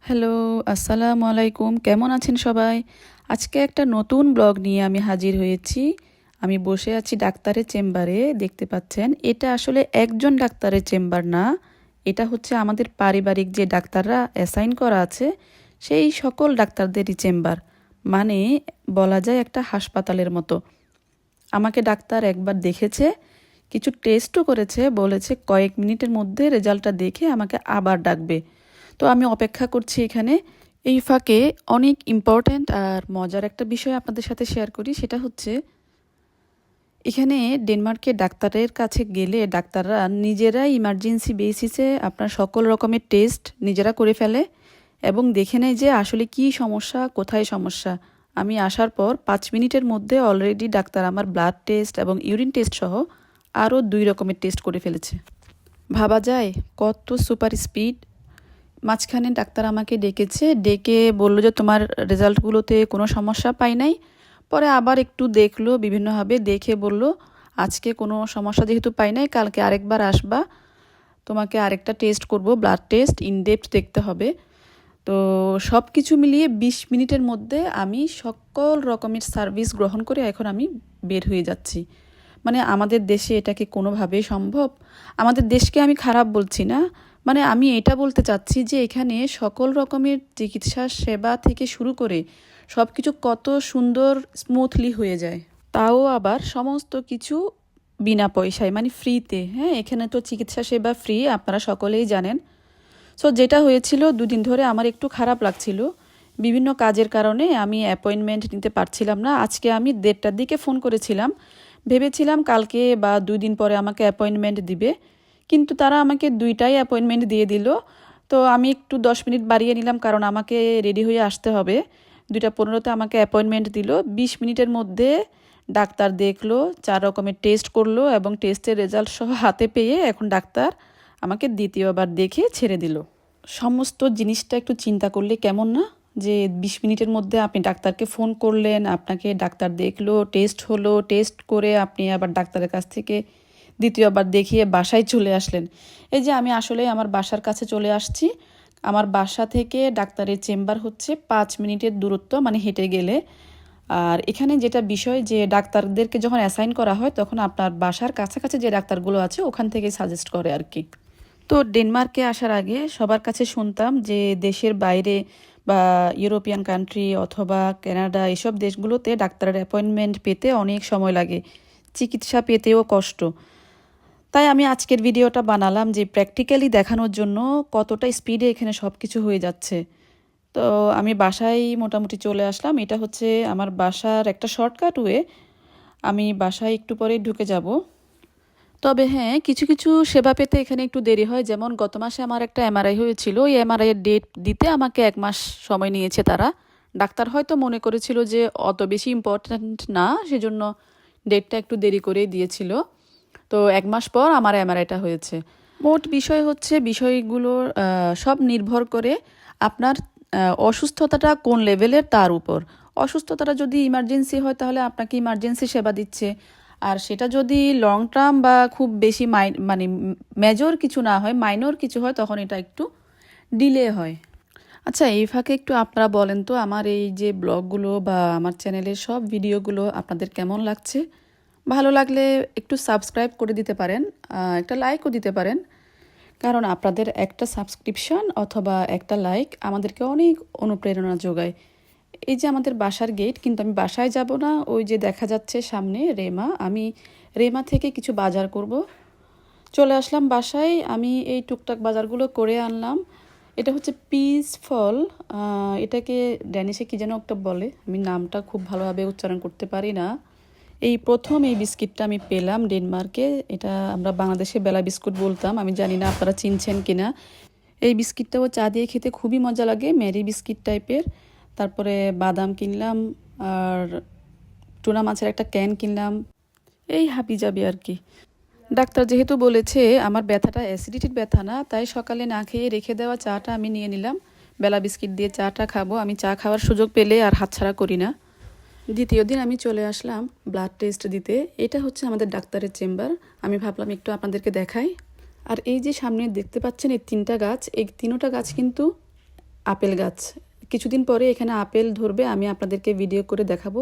Hello, আসসালামু আলাইকুম। কেমন আছেন সবাই? আজকে একটা নতুন ব্লগ নিয়ে আমি হাজির হয়েছি। আমি বসে আছি ডাক্তারের চেম্বারে, দেখতে পাচ্ছেন। এটা আসলে একজন ডাক্তারের চেম্বার না, এটা হচ্ছে আমাদের পারিবারিক যে ডাক্তাররা অ্যাসাইন করা আছে সেই সকল ডাক্তারদেরই চেম্বার। মানে বলা যায় একটা হাসপাতালের মতো। আমাকে ডাক্তার একবার দেখেছে, কিছু টেস্টও করেছে, বলেছে কয়েক মিনিটের মধ্যে রেজাল্টটা দেখে আমাকে আবার ডাকবে। তো আমি অপেক্ষা করছি এখানে। এই ফাঁকে অনেক ইম্পর্ট্যান্ট আর মজার একটা বিষয় আপনাদের সাথে শেয়ার করি, সেটা হচ্ছে এখানে ডেনমার্কে ডাক্তারের কাছে গেলে ডাক্তাররা নিজেরাই ইমার্জেন্সি বেসিসে আপনার সকল রকমের টেস্ট নিজেরা করে ফেলে এবং দেখে নেয় যে আসলে কি সমস্যা, কোথায় সমস্যা। আমি আসার পর 5 মিনিটের মধ্যে অলরেডি ডাক্তার আমার ব্লাড টেস্ট এবং ইউরিন টেস্ট সহ আরও 2 রকমের টেস্ট করে ফেলেছে। ভাবা যায় কত সুপার স্পিড। মাঝখানে ডাক্তার আমাকে ডেকে বলল যে তোমার রেজাল্টগুলোতে কোনো সমস্যা পাই নাই। পরে আবার একটু দেখলো বিভিন্নভাবে, দেখে বলল আজকে কোনো সমস্যা যেহেতু পাই নাই, কালকে আরেকবার আসবা, তোমাকে আরেকটা টেস্ট করব, ব্লাড টেস্ট ইনডেপথ দেখতে হবে। তো সব কিছু মিলিয়ে 20 মিনিটের মধ্যে আমি সকল রকমের সার্ভিস গ্রহণ করে এখন আমি বের হয়ে যাচ্ছি। মানে আমাদের দেশে এটা কি কোনোভাবেই সম্ভব? আমাদের দেশকে আমি খারাপ বলছি না, মানে আমি এটা বলতে চাচ্ছি যে এখানে সকল রকমের চিকিৎসা সেবা থেকে শুরু করে সব কিছু কত সুন্দর স্মুথলি হয়ে যায়, তাও আবার সমস্ত কিছু বিনা পয়সায়, মানে ফ্রিতে। হ্যাঁ, এখানে তো চিকিৎসা সেবা ফ্রি, আপনারা সকলেই জানেন। সো যেটা হয়েছিল, দুদিন ধরে আমার একটু খারাপ লাগছিল, বিভিন্ন কাজের কারণে আমি অ্যাপয়েন্টমেন্ট নিতে পারছিলাম না। আজকে আমি 1:30টার দিকে ফোন করেছিলাম, ভেবেছিলাম কালকে বা 2 দিন পরে আমাকে অ্যাপয়েন্টমেন্ট দিবে, কিন্তু তারা আমাকে 2টাই অ্যাপয়েন্টমেন্ট দিয়ে দিল। তো আমি একটু 10 মিনিট বাড়িয়ে নিলাম, কারণ আমাকে রেডি হয়ে আসতে হবে। 2:15-তে আমাকে অ্যাপয়েন্টমেন্ট দিল। 20 মিনিটের মধ্যে ডাক্তার দেখলো, 4 রকমের টেস্ট করলো এবং টেস্টের রেজাল্ট সহ হাতে পেয়ে এখন ডাক্তার আমাকে দ্বিতীয়বার দেখে ছেড়ে দিল। সমস্ত জিনিসটা একটু চিন্তা করলে কেমন না, যে 20 মিনিটের মধ্যে আপনি ডাক্তারকে ফোন করলেন, আপনাকে ডাক্তার দেখলো, টেস্ট হলো, টেস্ট করে আপনি আবার ডাক্তারের কাছ থেকে দ্বিতীয়বার দেখিয়ে বাসায় চলে আসলেন। এই যে আমি আসলে আমার বাসার কাছে চলে আসছি। আমার বাসা থেকে ডাক্তারের চেম্বার হচ্ছে 5 মিনিটের দূরত্ব, মানে হেঁটে গেলে। আর এখানে যেটা বিষয়, যে ডাক্তারদেরকে যখন অ্যাসাইন করা হয় তখন আপনার বাসার কাছাকাছি যে ডাক্তারগুলো আছে ওখান থেকে সাজেস্ট করে আর কি। তো ডেনমার্কে আসার আগে সবার কাছে শুনতাম যে দেশের বাইরে বা ইউরোপিয়ান কান্ট্রি অথবা কানাডা এসব দেশগুলোতে ডাক্তারের অ্যাপয়েন্টমেন্ট পেতে অনেক সময় লাগে, চিকিৎসা পেতেও কষ্ট। তাই আমি আজকের ভিডিওটা বানালাম যে প্র্যাকটিক্যালি দেখানোর জন্য কতটা স্পিডে এখানে সব কিছু হয়ে যাচ্ছে। তো আমি বাসায় মোটামুটি চলে আসলাম। এটা হচ্ছে আমার বাসার একটা শর্টকাট ওয়ে। আমি বাসায় একটু পরে ঢুকে যাব। তবে হ্যাঁ, কিছু কিছু সেবা পেতে এখানে একটু দেরি হয়। যেমন গত মাসে আমার একটা এমআরআই হয়েছিল, ওই এমআরআইয়ের ডেট দিতে আমাকে 1 মাস সময় নিয়েছে তারা। ডাক্তার হয়তো মনে করেছিল যে অত বেশি ইম্পর্ট্যান্ট না, সেজন্য ডেটটা একটু দেরি করেই দিয়েছিল। তো 1 মাস পর আমার এমআরআইটা হয়েছে। মোট বিষয় হচ্ছে, বিষয়গুলোর সব নির্ভর করে আপনার অসুস্থতাটা কোন লেভেলের তার উপর। অসুস্থতাটা যদি ইমার্জেন্সি হয় তাহলে আপনাকে ইমার্জেন্সি সেবা দিচ্ছে, আর সেটা যদি লং টার্ম বা খুব বেশি মানে মেজর কিছু না হয়, মাইনর কিছু হয়, তখন এটা একটু ডিলে হয়। আচ্ছা, এই ফাঁকে একটু আপনারা বলেন তো, আমার এই যে ব্লগগুলো বা আমার চ্যানেলের সব ভিডিওগুলো আপনাদের কেমন লাগছে? ভালো লাগলে একটু সাবস্ক্রাইব করে দিতে পারেন, একটা লাইকও দিতে পারেন, কারণ আপনাদের একটা সাবস্ক্রিপশন অথবা একটা লাইক আমাদেরকে অনেক অনুপ্রেরণা যোগায়। এই যে আমাদের বাসার গেট, কিন্তু আমি বাসায় যাব না, ওই যে দেখা যাচ্ছে সামনে রেমা, আমি রেমা থেকে কিছু বাজার করব। চলে আসলাম বাসায়, আমি এই টুকটাক বাজারগুলো করে আনলাম। এটা হচ্ছে পিস ফল, এটাকে ড্যানিশে কী যেন একটা বলে, আমি নামটা খুব ভালোভাবে উচ্চারণ করতে পারি না। এই প্রথম এই বিস্কিটটা আমি পেলাম ডেনমার্কে। এটা আমরা বাংলাদেশে বেলা বিস্কুট বলতাম, আমি জানি না আপনারা চিনছেন কিনা। এই বিস্কিটটাও চা দিয়ে খেতে খুবই মজা লাগে, ম্যারি বিস্কিট টাইপের। তারপরে বাদাম কিনলাম, আর টুনা মাছের একটা ক্যান কিনলাম। এই হাবি যাবি আর কি। ডাক্তার যেহেতু বলেছে আমার ব্যথাটা অ্যাসিডিটির ব্যথা না, তাই সকালে না খেয়ে রেখে দেওয়া চাটা আমি নিয়ে নিলাম। বেলা বিস্কিট দিয়ে চাটা খাবো, আমি চা খাওয়ার সুযোগ পেলে আর হাতছাড়া করি না। দ্বিতীয় দিন আমি চলে আসলাম ব্লাড টেস্ট দিতে। এটা হচ্ছে আমাদের ডাক্তারের চেম্বার। আমি ভাবলাম একটু আপনাদেরকে দেখাই। আর এই যে সামনে দেখতে পাচ্ছেন এই 3টা গাছ, এই 3টা গাছ কিন্তু আপেল গাছ। কিছুদিন পরে এখানে আপেল ধরবে, আমি আপনাদেরকে ভিডিও করে দেখাবো।